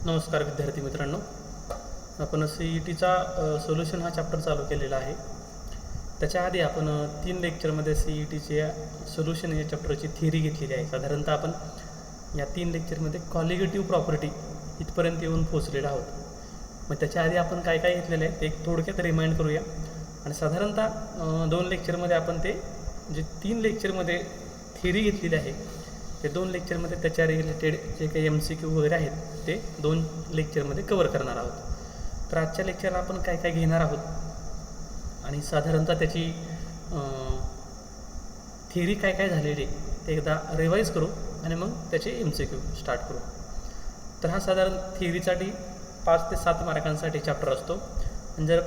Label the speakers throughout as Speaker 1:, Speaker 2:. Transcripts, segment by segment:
Speaker 1: नमस्कार विद्यार्थी मित्रांनो, आपण CETचा सोल्युशन हा चॅप्टर चालू केलेला आहे. त्याच्या आधी आपण 3 लेक्चरमध्ये CETचे सोल्युशन या चॅप्टरची थिअरी घेतलेली आहे. साधारणतः आपण या 3 लेक्चरमध्ये कॉलिगेटिव्ह प्रॉपर्टी इथपर्यंत येऊन पोहोचलेलो आहोत. मग त्याच्या आधी आपण काय काय घेतलेलं आहे ते एक थोडक्यात रिमाइंड करूया. आणि साधारणतः 2 लेक्चरमध्ये आपण ते जे 3 लेक्चरमध्ये थिअरी घेतलेली आहे ते 2 लेक्चरमध्ये त्याच्या रिलेटेड जे काही MCQ वगैरे आहेत ते 2 लेक्चरमध्ये कवर करणार आहोत. तर आजच्या लेक्चरला आपण काय काय घेणार आहोत आणि साधारणतः त्याची थिअरी काय काय झालेली ते एकदा रिवाईज करू आणि मग त्याचे MCQ स्टार्ट करू. तर हा साधारण थिअरीसाठी 5 ते 7 मार्कांसाठी चॅप्टर असतो. आणि जर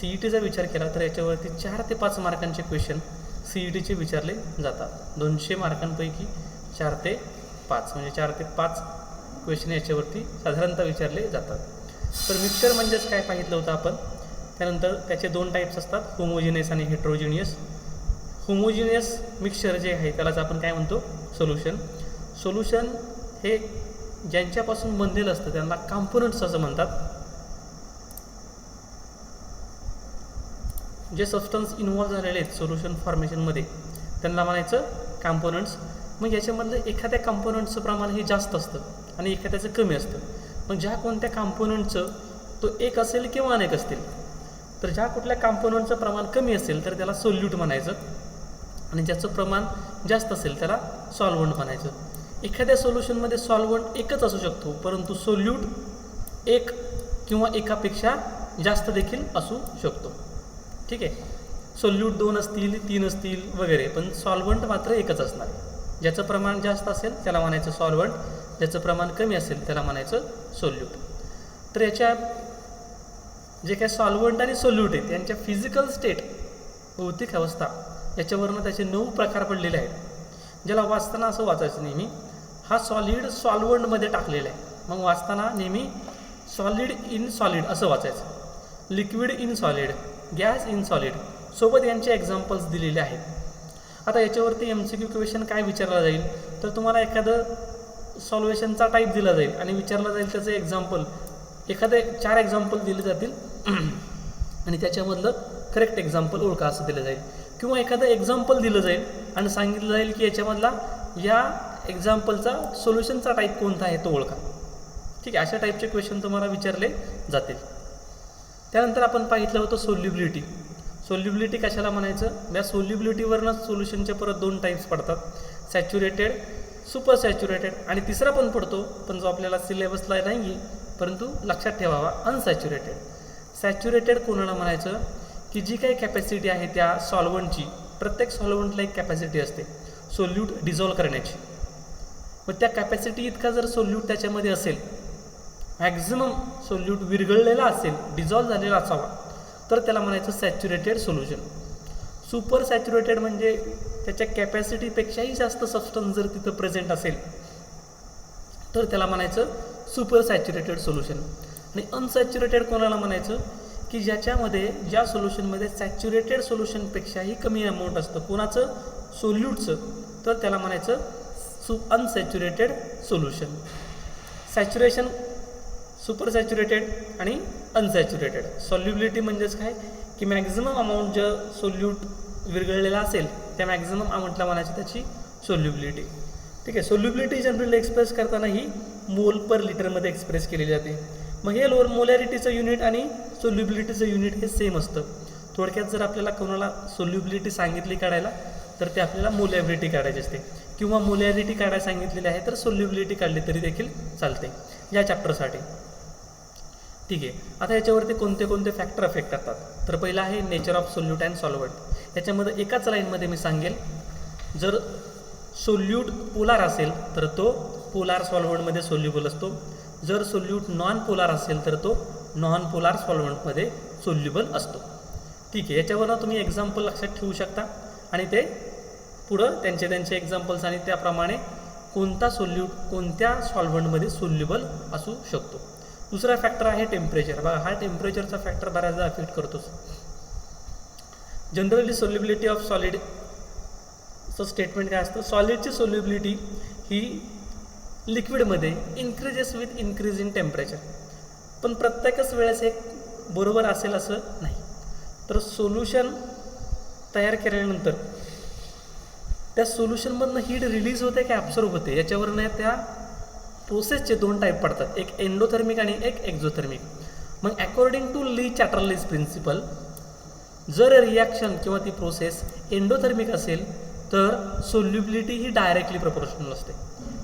Speaker 1: CETचा विचार केला तर याच्यावरती 4 ते 5 मार्कांचे क्वेश्चन CETचे विचारले जातात. 200 मार्कांपैकी 4 ते 5 म्हणजे 4 ते 5 क्वेश्चन याच्यावरती साधारणतः विचारले जातात. तर मिक्सचर म्हणजेच काय पाहिलं होतं आपण. त्यानंतर त्याचे 2 टाईप्स असतात, होमोजिनियस आणि हेट्रोजिनियस. होमोजिनियस मिक्सचर जे आहे त्यालाच आपण काय म्हणतो, सोल्युशन. सोल्युशन हे ज्यांच्यापासून बनलेलं असतं त्यांना कॉम्पोनंट्स असं म्हणतात. जे सबस्टन्स इन्व्हॉल्व झालेले आहेत सोल्युशन फॉर्मेशनमध्ये त्यांना म्हणायचं कॉम्पोनंट्स. मग याच्यामधलं एखाद्या कॉम्पोनंटचं प्रमाण हे जास्त असतं आणि एखाद्याचं कमी असतं. मग ज्या कोणत्या कॉम्पोनंटचं तो एक असेल किंवा अनेक असतील, तर ज्या कुठल्या कॉम्पोनंटचं प्रमाण कमी असेल तर त्याला सोल्यूट म्हणायचं आणि ज्याचं प्रमाण जास्त असेल त्याला सॉल्व्हंट म्हणायचं. एखाद्या सोल्युशनमध्ये सॉल्व्हंट एकच असू शकतो, परंतु सोल्यूट एक किंवा एकापेक्षा जास्त देखील असू शकतो. ठीक आहे, सोल्यूट 2 असतील, 3 असतील वगैरे, पण सॉल्व्हंट मात्र एकच असणार. ज्याचं प्रमाण जास्त असेल त्याला म्हणायचं सॉल्व्हंट, ज्याचं प्रमाण कमी असेल त्याला म्हणायचं सोल्यूट. तर याच्या जे काय सॉल्व्हंट आणि सोल्यूट आहेत यांच्या फिजिकल स्टेट, भौतिक अवस्था, याच्यावरनं त्याचे 9 प्रकार पडलेले आहेत. ज्याला वाचताना असं वाचायचं नेहमी, हा सॉलिड सॉल्व्हंटमध्ये टाकलेला आहे. मग वाचताना नेहमी सॉलिड इन सॉलिड असं वाचायचं, liquid in solid, gas in solid, सोबत यांचे एक्झाम्पल्स दिलेले आहेत. आता याच्यावरती MCQ क्वेश्चन काय विचारला जाईल, तर तुम्हाला एखादं सॉल्वेशनचा टाईप दिला जाईल आणि विचारला जाईल त्याचं एक्झाम्पल. एखादे 4 एक्झाम्पल दिले जातील आणि त्याच्यामधलं करेक्ट एक्झाम्पल ओळखा असं दिलं जाईल. किंवा एखादं एक्झाम्पल दिलं जाईल आणि सांगितलं जाईल की याच्यामधला या एक्झाम्पलचा सोल्युशनचा टाईप कोणता आहे तो ओळखा. ठीक आहे, अशा टाईपचे क्वेश्चन तुम्हाला विचारले जातील. त्यानंतर आपण पाहितलं होतं सोल्युबिलिटी. सोल्युबिलिटी कशाला म्हणायचं, या सोल्युबिलिटीवरनंच सोल्युशनचे परत 2 टाईप्स पडतात, सॅच्युरेटेड, सुपर सॅच्युरेटेड, आणि तिसरा पण पडतो पण जो आपल्याला सिलेबसला नाही आहे परंतु लक्षात ठेवावा, अनसॅच्युरेटेड. सॅच्युरेटेड कोणाला म्हणायचं, की जी काही कॅपॅसिटी आहे त्या सॉल्व्हंटची, प्रत्येक सॉल्व्हंटला एक कॅपॅसिटी असते सोल्यूट डिझॉल्व करण्याची. मग त्या कॅपॅसिटी इतका जर सोल्यूट त्याच्यामध्ये असेल, मॅक्झिमम सोल्यूट विरघळलेला असेल, डिझॉल्व झालेला असावा, तर त्याला म्हणायचं सॅच्युरेटेड सोल्युशन. सुपर सॅच्युरेटेड म्हणजे त्याच्या कॅपॅसिटीपेक्षाही जास्त सबस्टन्स जर तिथं प्रेझेंट असेल तर त्याला म्हणायचं सुपर सॅच्युरेटेड सोल्युशन. आणि अनसॅच्युरेटेड कोणाला म्हणायचं, की ज्याच्यामध्ये ज्या सोल्युशनमध्ये सॅच्युरेटेड सोल्युशनपेक्षाही कमी अमाऊंट असतं कोणाचं, सोल्यूटचं, तर त्याला म्हणायचं unsaturated solution. Saturation, super saturated आणि अनसॅच्युरेटेड. सॉल्युबिलिटी म्हणजेच काय, की मॅक्झिमम अमाऊंट जे सोल्यूट विरघळलेला असेल त्या मॅक्झिमम अमाऊंटला म्हणायची त्याची सोल्युबिलिटी. ठीक आहे, सोल्युबिलिटी जनरली एक्सप्रेस करताना ही मोल पर लिटरमध्ये एक्सप्रेस केली जाते. मग हे मोलॅरिटीचं युनिट आणि सोल्युबिलिटीचं युनिट हे सेम असतं. थोडक्यात जर आपल्याला कोणाला सोल्युबिलिटी सांगितली काढायला तर ते आपल्याला मोलॅरिटी काढायची असते, किंवा मोलॅरिटी काढायला सांगितलेली आहे तर सोल्युबिलिटी काढली तरी देखील चालते या चॅप्टरसाठी. ठीक आहे, आता याच्यावरती कोणते कोणते फॅक्टर अफेक्ट करतात. तर पहिला आहे nature of solute and solvent. याच्यामध्ये एकाच लाईनमध्ये मी सांगेल, जर सोल्यूट पोलार असेल तर तो पोलार सॉल्व्हंटमध्ये सोल्युबल असतो. जर सोल्यूट नॉन पोलार असेल तर तो नॉन पोलार सॉल्व्हंटमध्ये सोल्युबल असतो. ठीक आहे, याच्यावरनं तुम्ही एक्झाम्पल लक्षात ठेवू शकता आणि ते पुढं त्यांचे एक्झाम्पल्स आणि त्याप्रमाणे कोणता सोल्यूट कोणत्या सॉल्व्हंटमध्ये सोल्युबल असू शकतो. दुसरा फॅक्टर आहे टेम्परेचर. बघा, हा टेम्परेचरचा फॅक्टर बऱ्याचदा अफेक्ट करतोच. जनरली सोल्युबिलिटी ऑफ सॉलिडचं स्टेटमेंट काय असतं, सॉलिडची सोल्युबिलिटी ही लिक्विडमध्ये increases with increase in temperature. पण प्रत्येकच वेळेस एक बरोबर असेल असं नाही. तर सोल्युशन तयार केल्यानंतर त्या सोल्युशनमधनं हीट रिलीज होते की ॲब्सॉर्ब होते याच्यावरनं त्या प्रोसेसचे दोन टाईप पडतात, एक एंडोथर्मिक आणि एक एक्झोथर्मिक. मग अकॉर्डिंग टू ली चॅटर्लीज प्रिन्सिपल जर रिॲक्शन किंवा ती प्रोसेस एंडोथर्मिक असेल तर सोल्युबिलिटी ही डायरेक्टली प्रपोर्शनल असते.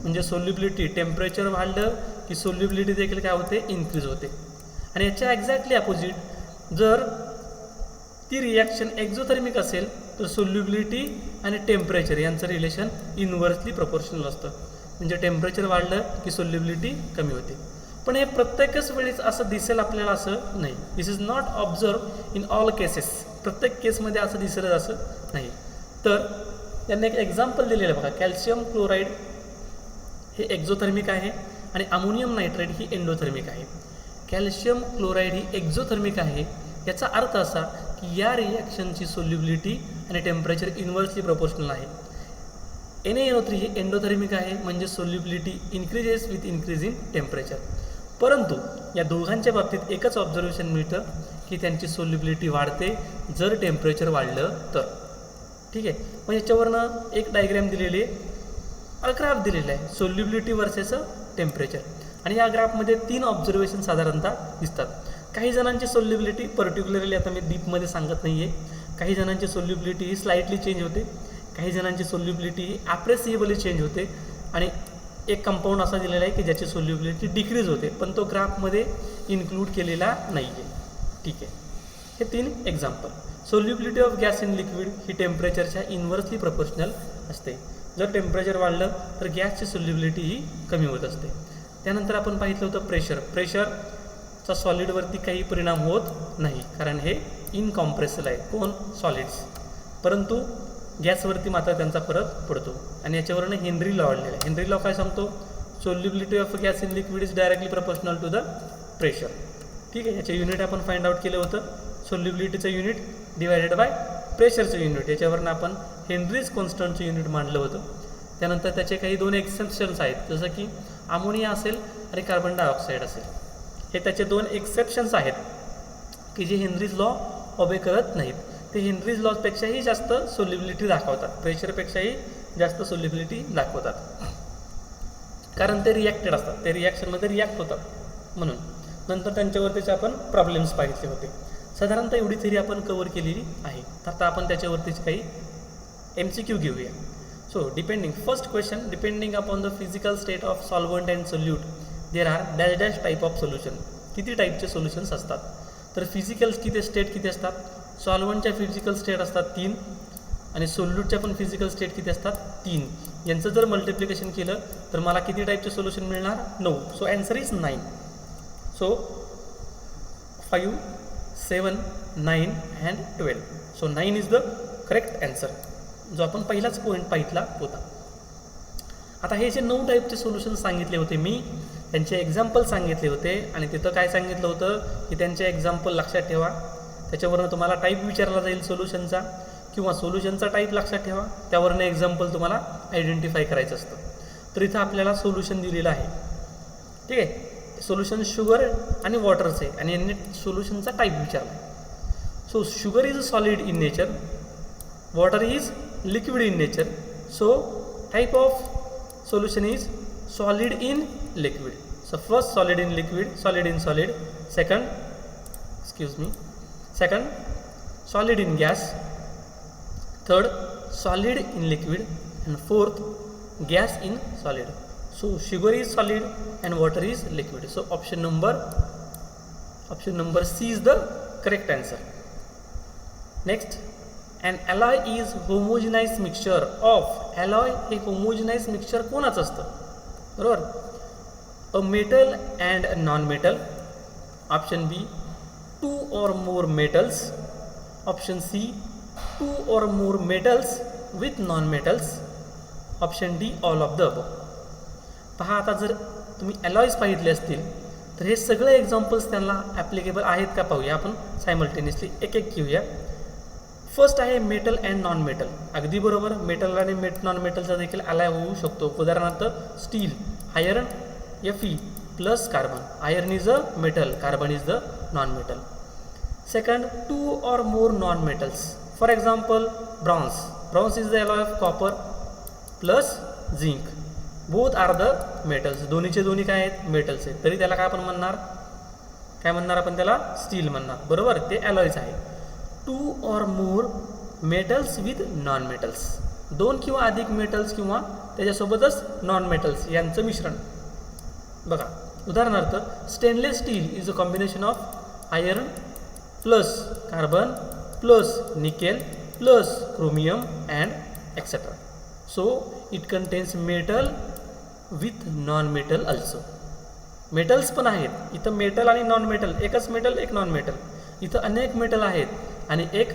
Speaker 1: म्हणजे सोल्युबिलिटी टेम्परेचर वाढलं की सोल्युबिलिटी देखील काय होते, इन्क्रीज होते. आणि याच्या एक्झॅक्टली अपोजिट जर ती रिॲक्शन एक्झोथर्मिक असेल तर सोल्युबिलिटी आणि टेम्परेचर यांचं रिलेशन इन्व्हर्सली प्रपोर्शनल असतं. म्हणजे टेम्परेचर वाढलं की सोल्युबिलिटी कमी होते. पण हे प्रत्येकच वेळेस असं दिसेल आपल्याला असं नाही. This is not observe in all cases. प्रत्येक केसमध्ये असं दिसेल असं नाही. तर त्यांनी एक एक्झाम्पल दिलेलं आहे बघा, कॅल्शियम क्लोराईड हे एक्झोथर्मिक आहे आणि अमोनियम नायट्रेट ही एंडोथर्मिक आहे. कॅल्शियम क्लोराईड ही एक्झोथर्मिक आहे. याचा अर्थ असा की या रिॲक्शनची सोल्युबिलिटी आणि टेम्परेचर इन्व्हर्सली प्रपोर्शनल आहे. NaNO3 ही एंडोथर्मिक आहे म्हणजे solubility increases with increase in temperature. परंतु या दोघांच्या बाबतीत एकच ऑब्झर्वेशन मिळतं की त्यांची सोल्युबिलिटी वाढते जर टेम्परेचर वाढलं तर. ठीक आहे. मग याच्यावरनं एक डायग्रॅम दिलेली आहे, ग्राफ दिलेला आहे सोल्युबिलिटी वर्सेस टेम्परेचर. आणि या ग्राफमध्ये 3 ऑब्झर्वेशन साधारणतः दिसतात. काही जणांची सोल्युबिलिटी पर्टिक्युलरली आता मी डीपमध्ये सांगत नाही आहे, काही जणांची सोल्युबिलिटी ही स्लाइटली चेंज होते, काही जणांची सोल्युबिलिटी ही ॲप्रेसिएबली चेंज होते आणि एक कंपाऊंड असा दिलेला आहे की ज्याची सोल्युबिलिटी डिक्रीज होते पण तो ग्राफमध्ये इन्क्लूड केलेला नाही आहे. ठीक आहे. हे 3 example. Solubility of gas in liquid ही टेम्परेचरच्या इन्व्हर्सली प्रपोर्शनल असते. जर टेम्परेचर वाढलं तर गॅसची सोल्युबिलिटी ही कमी होत असते. त्यानंतर आपण पाहिलं होतं प्रेशरचा सॉलिडवरती काही परिणाम होत नाही कारण हे इनकॉम्प्रेसिबल आहे, कोण सॉलिड्स. परंतु गॅसवरती मात्र त्यांचा फरक पडतो आणि याच्यावरनं हेनरी लॉ वाढलेला आहे. हेनरी लॉ काय सांगतो, solubility of gas in liquid is directly proportional to the pressure. ठीक आहे. याचे युनिट आपण फाइंड आउट केलं होतं, सोल्युबिलिटीचं युनिट डिवायडेड बाय प्रेशरचं युनिट. याच्यावरनं आपण हेनरीज कॉन्स्टंटचं युनिट मांडलं होतं. त्यानंतर त्याचे काही 2 एक्सेप्शन्स आहेत, जसं की अमोनिया असेल आणि कार्बन डायऑक्साईड असेल. हे त्याचे 2 एक्सेप्शन्स आहेत की जे हेनरीज लॉ ओबे करत नाहीत. ते हेनरीज लॉजपेक्षाही जास्त सोल्युबिलिटी दाखवतात, प्रेशरपेक्षाही जास्त सोल्युबिलिटी दाखवतात कारण ते रिॲक्टेड असतात, ते रिॲक्शनमध्ये रिॲक्ट होतात म्हणून. नंतर त्यांच्यावरतीचे आपण प्रॉब्लेम्स पाहितले होते. साधारणतः एवढी थिअरी आपण कवर केलेली आहे. आता आपण त्याच्यावरतीचे काही MCQ घेऊया. So depending first question, depending upon the physical state of solvent and solute there are dash dash type of solution. किती टाईपचे सोल्युशन्स असतात तर फिजिकल किती स्टेट किती असतात, सॉल्व्हंटच्या फिजिकल स्टेट असतात 3 आणि सोल्यूटच्या पण फिजिकल स्टेट किती असतात 3. यांचं जर मल्टिप्लिकेशन केलं तर मला किती टाईपचे सोल्युशन मिळणार 9. So answer is 9. So 5, 7, 9 and 12. So 9 is the correct answer, जो आपण पहिलाच पॉईंट पाहितला होता. आता हे जे 9 टाईपचे सोल्युशन सांगितले होते मी, त्यांचे एक्झाम्पल सांगितले होते आणि तिथं काय सांगितलं होतं की त्यांचे एक्झाम्पल लक्षात ठेवा. त्याच्यावरनं तुम्हाला टाईप विचारला जाईल सोल्युशनचा किंवा सोल्युशनचा टाईप लक्षात ठेवा, त्यावरनं एक्झाम्पल तुम्हाला आयडेंटिफाय करायचं असतं. तर इथं आपल्याला सोल्युशन दिलेलं आहे. ठीक आहे. सोल्युशन शुगर आणि वॉटरचं आहे आणि यांनी सोल्युशनचा टाईप विचारला. So sugar is a solid in nature, water is liquid in nature. So type of solution is solid in liquid. So first solid in liquid, solid in solid. Second solid in gas. Third solid in liquid and fourth gas in solid. So sugar is solid and water is liquid. So option number C is the correct answer. Next, an alloy is homogeneous mixture of. alloy हे homogeneous mixture कोणाचं असतं बरोबर, a metal and a non-metal. Option B, 2 or more metals. Option C, 2 or more metals with non-metals. Option D, all of the above. पहा आता जर तुम्ही alloys पाहितले असतील तर हे सगळे एक्झाम्पल्स त्यांना ॲप्लिकेबल आहेत का पाहूया आपण सायमल्टेनियसली, एक एक घेऊया. फर्स्ट आहे मेटल अँड नॉन मेटल. अगदी बरोबर, मेटल आणि नॉन मेटलचा देखील अलाय होऊ शकतो. उदाहरणार्थ steel iron Fe plus carbon. Iron is a metal, carbon is the non-metal. Second, two or more non-metals. For example, bronze. Bronze is the alloy of copper plus zinc. Both are the metals. दोन्हीचे दोन्ही काय आहेत, metals आहेत. तरी त्याला काय आपण म्हणणार, काय म्हणणार आपण त्याला, स्टील म्हणणार. बरोबर, ते अलॉयज आहे. टू और मोर मेटल्स विथ नॉन मेटल्स. दोन किंवा अधिक मेटल्स किंवा त्याच्यासोबतच नॉन मेटल्स यांचं मिश्रण. बघा उदाहरणार्थ, stainless steel is a combination of iron plus carbon plus nickel plus chromium and etcetera. So it contains metal with non metal also. Metals पण आहेत इथं, मेटल आणि नॉन मेटल, एकच मेटल एक नॉन मेटल. इथं अनेक मेटल आहेत आणि एक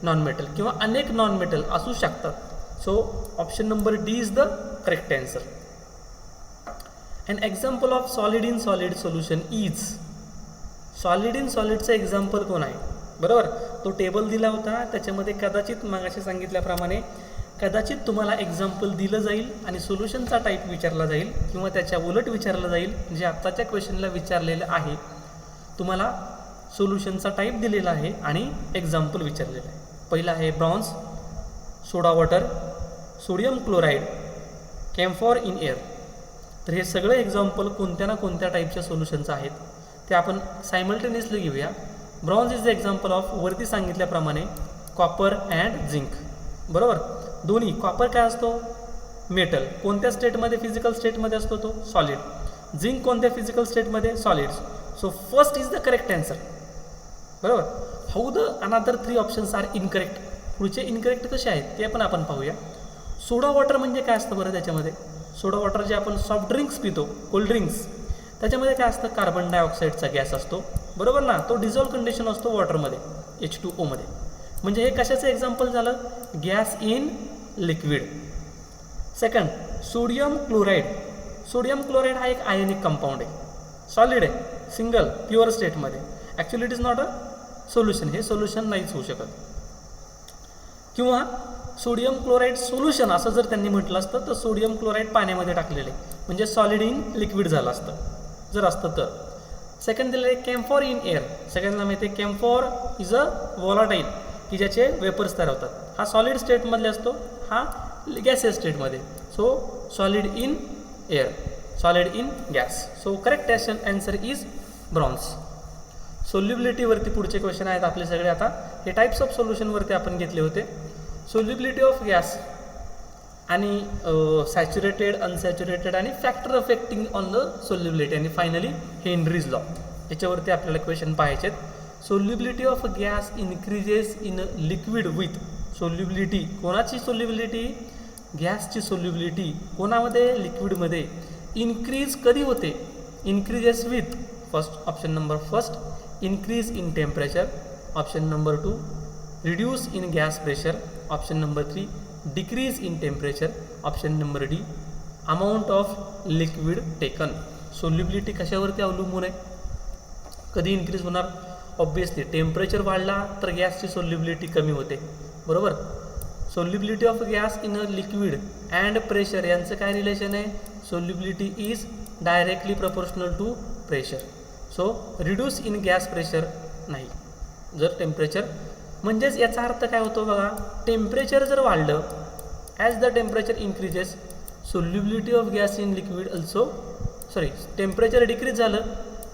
Speaker 1: नॉन मेटल किंवा अनेक नॉन मेटल असू शकतात. So option number D is the correct answer. An example of solid in solid solution is. Solid in सॉलिडचं एक्झाम्पल कोण आहे, बरोबर. तो टेबल दिला होता, त्याच्यामध्ये कदाचित मागाशी सांगितल्याप्रमाणे कदाचित तुम्हाला एक्झाम्पल दिलं जाईल आणि सोल्युशनचा टाईप विचारला जाईल किंवा त्याच्या उलट विचारलं जाईल. जे आत्ताच्या क्वेश्चनला विचारलेलं आहे, तुम्हाला सोल्युशनचा टाईप दिलेला आहे आणि एक्झाम्पल विचारलेलं आहे. पहिला आहे bronze, soda water, sodium chloride, camphor in air. तर हे सगळे एक्झाम्पल कोणत्या ना कोणत्या टाईपच्या सोल्युशनचं आहेत ते आपण सायमल्टेनियसली घेऊया. Bronze is the example of वरती सांगितल्याप्रमाणे कॉपर अँड झिंक. बरोबर, दोन्ही. कॉपर काय असतो, मेटल. कोणत्या स्टेटमध्ये, फिजिकल स्टेटमध्ये असतो तो, सॉलिड. झिंक कोणत्या फिजिकल स्टेटमध्ये, solids. So first is the correct answer. बरोबर. How the another 3 options are incorrect. पुढचे इनकरेक्ट कसे आहेत ते पण आपण पाहूया. सोडा वॉटर म्हणजे काय असतं बरं, त्याच्यामध्ये सोडा वॉटर जे आपण सॉफ्ट ड्रिंक्स पितो, कोल्ड ड्रिंक्स, त्याच्यामध्ये काय असतं, कार्बन डायऑक्साईडचा गॅस असतो. बरोबर ना, तो डिझॉल्व कंडिशन असतो वॉटरमध्ये, H2O मध्ये. म्हणजे हे कशाचं एक्झाम्पल झालं, gas in liquid. Second, sodium chloride. Sodium chloride हा एक आयनिक कंपाऊंड आहे, सॉलिड आहे, सिंगल प्युअर स्टेटमध्ये. Actually it is not a solution, हे सोल्युशन नाहीच होऊ शकत. किंवा सोडियम क्लोराईड सोल्युशन असं जर त्यांनी म्हटलं असतं तर सोडियम क्लोराईड पाण्यामध्ये टाकलेले म्हणजे सॉलिड इन लिक्विड झालं असतं जर असतं तर. सेकंड दिलेलं आहे कॅम्फॉर इन एअर. सगळ्यांना माहिती आहे कॅम्फॉर इज अ वॉलाटाईल की ज्याचे वेपर्स तयार होतात. हा सॉलिड स्टेटमधले असतो, हा गॅसेस स्टेटमध्ये. So solid in air, solid in gas. So correct answer is bronze. सोल्युबिलिटीवरती पुढचे क्वेश्चन आहेत आपले सगळे. आता हे टाईप्स ऑफ सोल्युशनवरती आपण घेतले होते. सोल्युबिलिटी ऑफ गॅस आणि सॅच्युरेटेड, अनसॅच्युरेटेड आणि factor affecting on the solubility आणि फायनली हेनरीज लॉ. याच्यावरती आपल्याला क्वेश्चन पाहायचे आहेत. Solubility of gas increases in liquid with. Solubility कोणाची, सोल्युबिलिटी गॅसची सोल्युबिलिटी कोणामध्ये, लिक्विडमध्ये. इन्क्रीज कधी होते, increases with. First option number first increase in temperature. Option number 2 reduce in gas pressure. Option number 3 decrease in temperature. Option number D amount of liquid taken. Solubility कशावरती अवलंबून आहे, कधी increase होणार. Obviously temperature वाढला तर गॅसची solubility कमी होते. बरोबर. Solubility of gas in a liquid and pressure यांचं काय रिलेशन आहे, solubility is directly proportional to pressure. So reduce in gas pressure नाही जर टेम्परेचर. म्हणजेच याचा अर्थ काय होतो बघा, टेम्परेचर जर वाढलं, as the temperature increases solubility of gas in liquid also, sorry temperature decrease झालं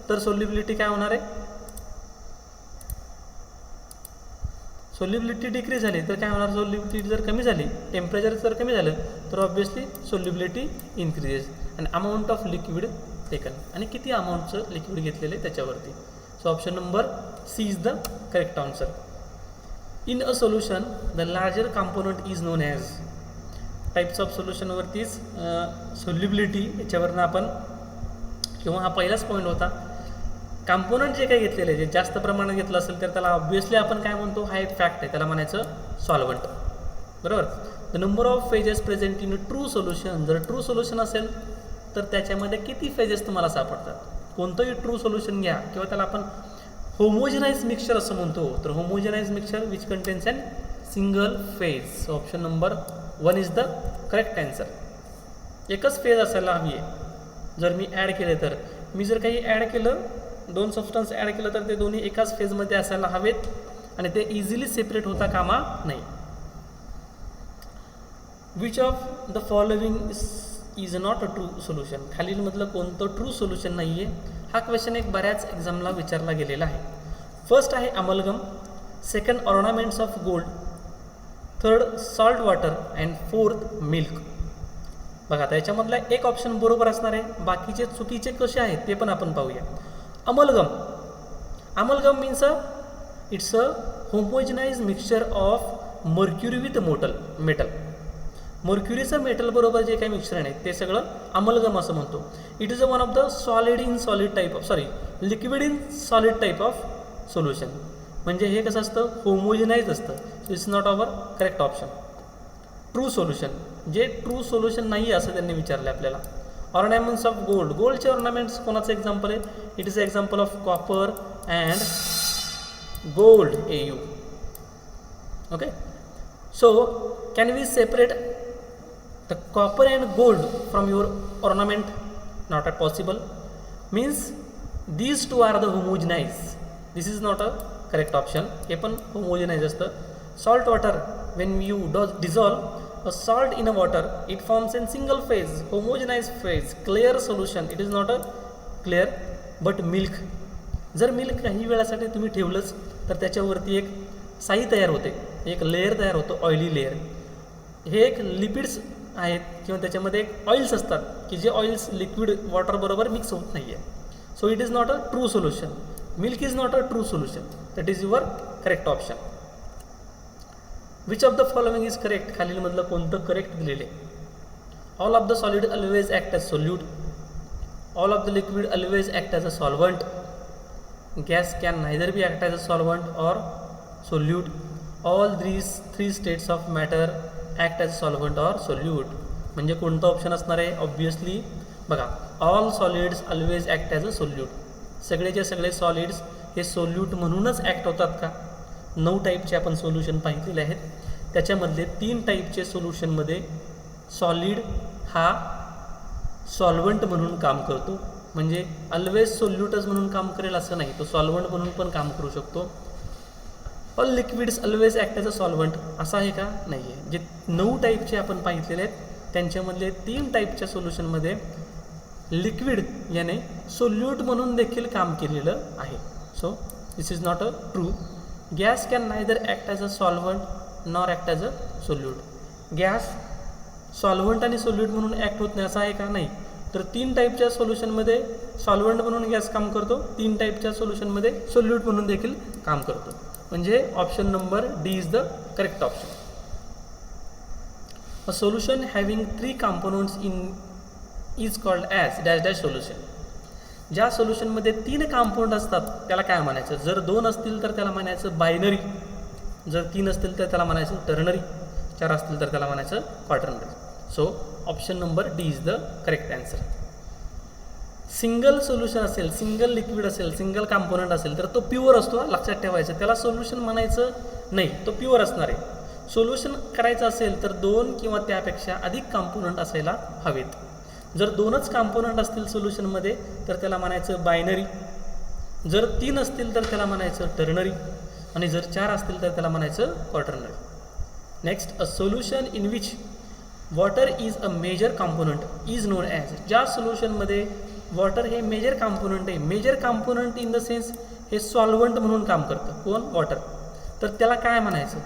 Speaker 1: तर सोल्युबिलिटी काय होणार आहे, सोल्युबिलिटी डिक्रीज झाली तर काय होणार, सोल्युबिलिटी जर कमी झाली, टेम्परेचर जर कमी झालं तर ऑब्वियसली सोल्युबिलिटी इन्क्रीजेस आणि अमाऊंट ऑफ लिक्विड टेकन आणि किती अमाऊंटचं लिक्विड घेतलेलं आहे त्याच्यावरती. So option number C is the correct answer. In a solution the larger component is known as. Types of सोल्युशनवरतीच सोल्युबिलिटी याच्यावरनं आपण, किंवा हा पहिलाच पॉईंट होता, कॉम्पोनंट जे काही घेतलेले आहे जे जास्त प्रमाणात घेतलं असेल तर त्याला ऑब्वियसली आपण काय म्हणतो, हा एक फॅक्ट आहे, त्याला म्हणायचं सॉल्वंट. बरोबर. The number of phases present in true solution. जर ट्रू सोल्युशन असेल तर त्याच्यामध्ये किती फेजेस तुम्हाला सापडतात. कोणतंही ट्रू सोल्युशन घ्या किंवा त्याला आपण होमोजेनाइज मिक्सचर असं म्हणतो, तर homogenise mixture which contains and single phase. Option number 1 is the correct answer. एकच फेज असायला हवी आहे. जर मी ॲड केले तर मी जर काही ॲड केलं, दोन सबस्टन्स ॲड केलं तर ते दोन्ही एकाच फेजमध्ये असायला हवेत आणि ते इझिली सेपरेट होता कामा नाही. Which of the following is not a true solution, खालीलमधलं कोणतं ट्रू सोल्युशन नाही आहे. हा क्वेश्चन एक बऱ्याच एक्झामला विचारला गेलेला आहे. फर्स्ट आहे amalgam, second ornaments of gold, third salt water and fourth milk. बघा आता याच्यामधला एक ऑप्शन बरोबर असणार आहे, बाकीचे चुकीचे कसे आहेत ते पण आपण पाहूया. Amalgam, amalgam means it's a homogenize mixture of mercury with metal. मर्क्युरीचं मेटल बरोबर जे काही मिश्रण आहे ते सगळं अमलगम असं म्हणतो. It is a one of the solid in solid type of liquid in solid type of solution. म्हणजे हे कसं असतं, होमोजनाइज असतं. So it's not our correct option. True solution, जे ट्रू सोल्युशन नाही असं त्यांनी विचारलं आपल्याला. ऑर्नामेंट्स ऑफ गोल्ड, गोल्डचे ऑर्नामेंट्स कोणाचं एक्झाम्पल आहे? It is example of copper and gold AU. Okay, so can we separate the copper and gold from your ornament? Not at possible. Means these two are the homogenized. This is not a correct option. हे पण homogenized असतं. Salt water, when you dissolve a salt in a water, it forms in single phase, homogenized phase, clear solution. It is not a clear. But milk, जर milk काही वेळासाठी तुम्ही ठेवलंच तर त्याच्यावरती एक साई तयार होते, एक लेअर तयार होतो, ऑइली लेअर. हे एक लिपिड्स आहेत किंवा त्याच्यामध्ये एक ऑइल्स असतात की जे ऑइल्स लिक्विड वॉटर बरोबर मिक्स होत नाही आहे. So it is not a true solution. Milk is not a true solution. That is your correct option. Which of the following is correct, खालीलमधलं कोणतं करेक्ट दिलेले? All of the solid always act as solute, all of the liquid always act as a solvent, gas can neither be act as a solvent or solute, all these three states of matter act as solvent or solute. म्हणजे कोणतं option असणार आहे? Obviously बघा, all solids always act as a solute. सगळेचे सगळे solids हे solute म्हणूनच act होतात का? 9 टाईपचे आपण सोल्युशन पाहिलेले आहेत. त्याच्यामधले 3 टाईपचे सोल्युशनमध्ये सॉलिड हा सॉल्वंट म्हणून काम करतो. म्हणजे ऑलवेज सोल्यूटच म्हणून काम करेल असं नाही, तो सॉल्वंट म्हणून पण काम करू शकतो. All liquids always act as a solvent असं आहे का? नाही आहे. जे 9 टाईपचे आपण पाहिलेले आहेत त्यांच्यामधले 3 टाईपच्या सोल्युशनमध्ये लिक्विड याने सोल्यूट म्हणून देखील काम केलेलं आहे. So this is not a true. Gas can neither act as a solvent nor act as a solute. Gas solvent आणि सोल्यूट म्हणून ॲक्ट होत नाही असं आहे का? नाही. तर 3 टाईपच्या सोल्युशनमध्ये सॉल्वंट म्हणून गॅस काम करतो, 3 टाईपच्या सोल्युशनमध्ये सोल्यूट म्हणून देखील काम करतो. म्हणजे option number D is the correct option. A solution having 3 components is called as dash dash solution. ज्या सोल्युशनमध्ये 3 कॉम्पोनंट असतात त्याला काय म्हणायचं? जर 2 असतील तर त्याला म्हणायचं बायनरी, जर 3 असतील तर त्याला म्हणायचं टर्नरी, 4 असतील तर त्याला म्हणायचं quaternary. So option number D is the correct answer. Single solution असेल, सिंगल लिक्विड असेल, सिंगल कॉम्पोनंट असेल तर तो प्युअर असतो, लक्षात ठेवायचं. त्याला सोल्युशन म्हणायचं नाही, तो प्युअर असणार आहे. सोल्युशन करायचं असेल तर 2 किंवा त्यापेक्षा अधिक कॉम्पोनंट असायला हवेत. जर 2च कॉम्पोनंट असतील सोल्युशनमध्ये तर त्याला म्हणायचं बायनरी, जर 3 असतील तर त्याला म्हणायचं टर्नरी, आणि जर 4 असतील तर त्याला म्हणायचं quaternary. Next, a solution in which water is a major component is known as. ज्या सोल्युशनमध्ये वॉटर हे मेजर कॉम्पोनंट आहे, major component in the sense हे सॉल्वंट म्हणून काम करतं, कोण? वॉटर. तर त्याला काय म्हणायचं?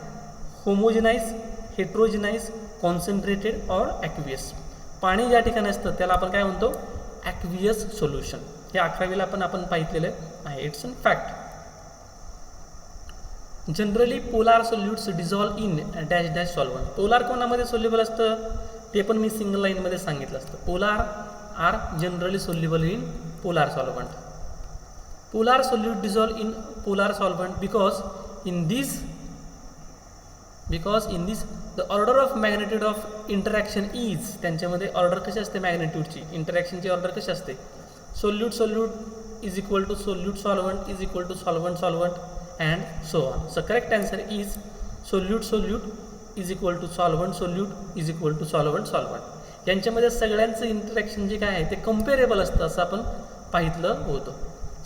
Speaker 1: Homogenize, heterogenize, concentrated or aqueous. पाणी ज्या ठिकाणी असतं त्याला आपण काय म्हणतो? Aqueous solution. हे 11वीला आपण पाहिलेलं आहे. It's a fact. Generally polar solutes dissolve in dash dash solvent. Polar कोणामध्ये सोल्युबल असतं ते पण मी सिंगल लाईनमध्ये सांगितलं असतं. Polar are generally soluble in polar solvent. Polar solute dissolve in polar solvent because in this the order of magnitude of interaction is. त्यांच्यामध्ये order कशी असते मॅग्नेट्यूडची, इंटरॅक्शनची ऑर्डर कशी असते? Solute solute is equal to solute solvent is equal to solvent solvent and so on. So correct answer is solute solute is equal to solvent solute is equal to solvent solvent. यांच्यामध्ये सगळ्यांचं interaction जे काय आहे ते comparable असतं असं आपण पाहितलं होतं.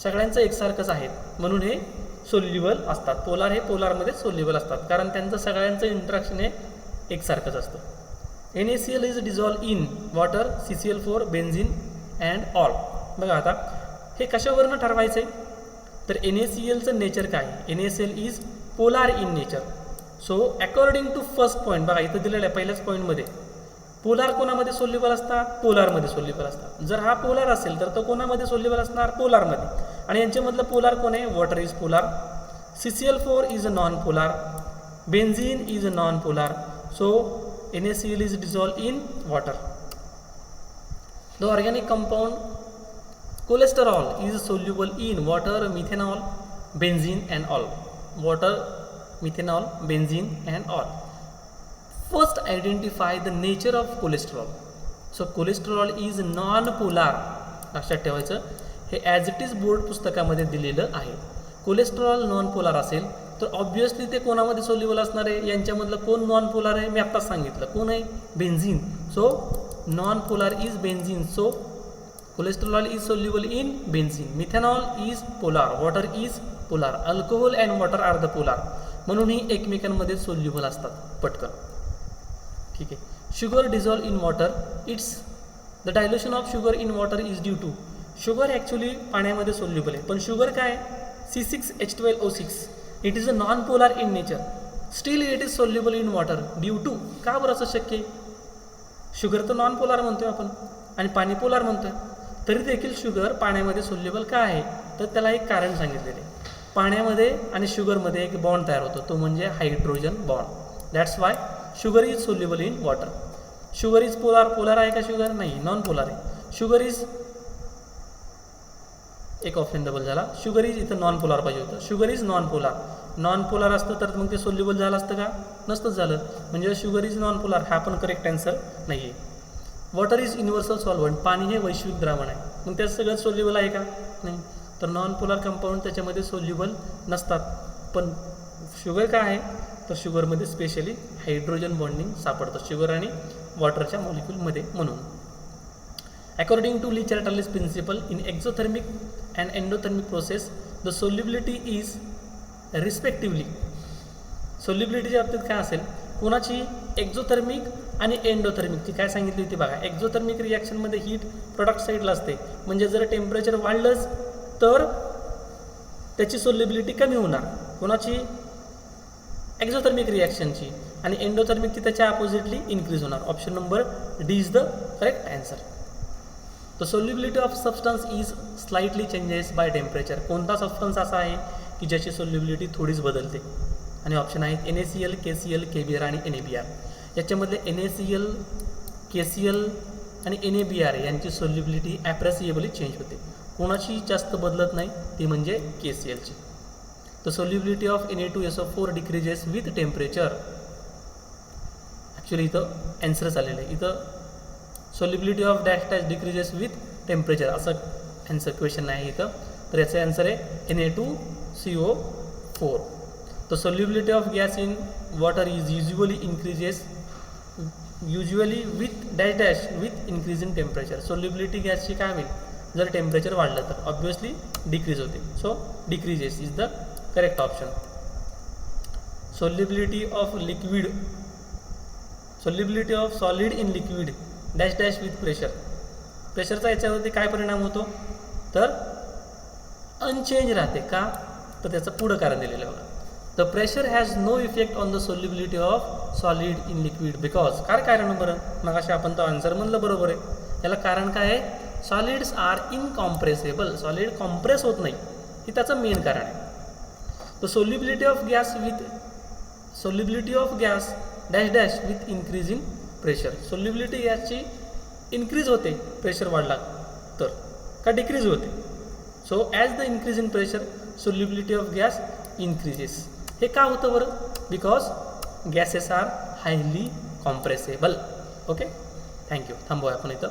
Speaker 1: सगळ्यांचं एकसारखंच आहे म्हणून हे सोल्युबल असतात. पोलार हे पोलारमध्ये सोल्युबल असतात कारण त्यांचं सगळ्यांचं इंटरॅक्शन हे एकसारखंच असतं. NaCl is dissolve in water, CCl4, benzene and all. बघा आता हे कशावरनं ठरवायचं आहे तर NaClचं नेचर काय आहे. NaCl is polar in nature. So according to first point बघा इथं दिलेलं आहे पहिल्याच पॉईंटमध्ये पोलार कोणामध्ये सोल्युबल असतात, पोलारमध्ये सोल्युबल असतात. जर हा पोलार असेल तर तो कोणामध्ये सोल्युबल असणार, पोलारमध्ये. आणि यांच्यामधलं पोलार कोण आहे, water is polar, CCl4 is a non polar, benzene is a non polar. So NaCl is dissolve in water. The organic compound cholesterol is soluble in water, methanol, benzene and all. Water, methanol, benzene and all. First identify the nature of cholesterol. So cholesterol is non-polar. लक्षात ठेवायचं हे as it is board पुस्तकामध्ये दिलेलं आहे. Cholesterol non polar असेल तर obviously ते कोणामध्ये सोल्युबल असणार आहे, यांच्यामधलं कोण नॉन पोलार आहे मी आत्ताच सांगितलं कोण आहे, benzene. So non polar is benzene. So cholesterol is soluble in benzene. Methanol is polar, water is polar, alcohol and water are the polar. म्हणून ही एकमेकांमध्ये सोल्युबल असतात पटकन. ठीक आहे. Sugar dissolve in water, it's the dilution of sugar in water is due to. Sugar actually पाण्यामध्ये soluble आहे पण शुगर काय C6H12O6 it is a non polar in nature, still it is soluble in water due to. का बरं असं शक्य आहे, sugar तर नॉन पोलार म्हणतोय आपण आणि पाणी पोलार म्हणतोय तरी देखील शुगर पाण्यामध्ये सोल्युबल का आहे तर त्याला एक कारण सांगितलेलं आहे. पाण्यामध्ये आणि शुगरमध्ये एक बॉन्ड तयार होतो तो म्हणजे hydrogen bond. That's why sugar is soluble in water. Sugar is polar, polar आहे का शुगर, नाही नॉन पोलार आहे. शुगर इज एक ऑप्शन डबल झाला, शुगर इज इथं नॉन पोलार पाहिजे होतं. Sugar is non polar, non polar असतं तर मग ते सोल्युबल झालं असतं का, नसतंच झालं. म्हणजे शुगर इज नॉन पोलार हा पण करेक्ट आन्सर नाही आहे. वॉटर इज युनिव्हर्सल सॉल्व्हंट, पाणी हे वैश्विक द्रावण आहे मग त्यात सगळं सोल्युबल आहे का, नाही. तर नॉन पोलार कंपाऊंड त्याच्यामध्ये सोल्युबल नसतात. पण शुगर काय आहे तर शुगरमध्ये स्पेशली हायड्रोजन बॉन्डिंग सापडतं शुगर आणि वॉटरच्या मॉलिक्यूलमध्ये. म्हणून according to Le Chatelier's principle in exothermic and endothermic process the solubility is respectively. सोल्युबिलिटीच्या बाबतीत काय असेल, कोणाची एक्झोथर्मिक आणि एंडोथर्मिकची काय सांगितली होती बघा. एक्झोथर्मिक रिॲक्शनमध्ये हीट प्रोडक्ट साईडला असते म्हणजे जर टेम्परेचर वाढलंच तर त्याची सोल्युबिलिटी कमी होणार कोणाची, एक्झोथर्मिक रिॲक्शनची. आणि एंडोथर्मिकची त्याच्या अपोजिटली इन्क्रीज होणार. Option number D is the correct answer. The solubility of substance is slightly changes by temperature. कोणता सबस्टन्स असा आहे की ज्याची सोल्युबिलिटी थोडीच बदलते. आणि ऑप्शन आहेत NaCl, KCl, KBr आणि NaBr. याच्यामधले NaCl, KCl आणि NaBr यांची सोल्युबिलिटी ॲप्रेसिएबली चेंज होते. कोणाची जास्त बदलत नाही ती म्हणजे KClची. The solubility of Na2SO4 decreases with temperature. Actually इथं ॲन्सरच आलेलं आहे. इथं solubility of dash dash decreases with temperature असं ॲन्सर क्वेश्चन आहे इथं. तर याचं ॲन्सर आहे Na2CO4. The solubility of gas in water is usually with dash dash with increase in temperature. Solubility गॅसची काय होईल जर टेम्परेचर वाढलं तर ऑब्वियसली डिक्रीज होते. So decreases is the correct option. Solubility of liquid, solubility of solid in liquid dash dash with pressure. प्रेशरचा याच्यावरती काय परिणाम होतो तर अनचेंज राहते. का तर त्याचं पुढं कारण दिलेलं आहे बघा. The pressure has no effect on the solubility of solid in liquid because. काय कारण बरं मग अशा आपण तो आन्सर म्हणलं बरोबर आहे. याला कारण काय आहे, solids are incompressible. Solid compress होत नाही हे त्याचं मेन कारण आहे. The solubility of gas with solubility of gas dash dash with increase in pressure. Solubility गॅसची इन्क्रीज होते प्रेशर वाढला तर का डिक्रीज होते. So as the increase in pressure solubility of gas increases. हे का होतं बरं, because gases are highly compressible. Okay thank you. थांबूया आपण इथं.